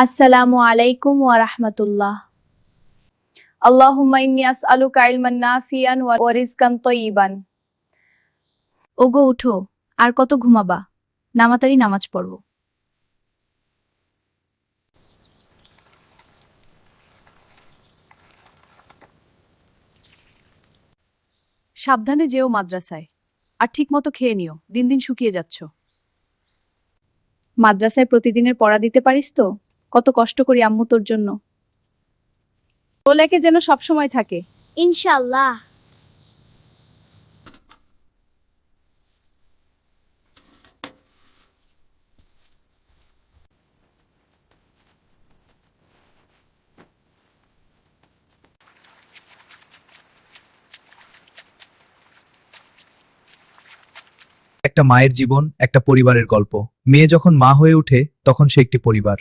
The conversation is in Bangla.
আসসালামু আলাইকুম ওয়া রাহমাতুল্লাহ। আল্লাহুম্মা ইন্নী আসআলুকা ইলমান নাফিয়ান ওয়া রিজকান তাইয়িবান। ওগো উঠো, আর কত ঘুমাবা? নামাতারি নামাজ পড়ব। সাবধানে যেও মাদ্রাসায়, আর ঠিকমতো খেয়ে নিও, দিন দিন শুকিয়ে যাচ্ছ। মাদ্রাসায় প্রতিদিনের পড়া দিতে পারিস তো? কত কষ্ট করি আম্মু তোর জন্য। ওলেকে যেন সবসময় থাকে। ইনশাল্লাহ। একটা মায়ের জীবন, একটা পরিবারের গল্প। মেয়ে যখন মা হয়ে ওঠে তখন সে একটি পরিবার।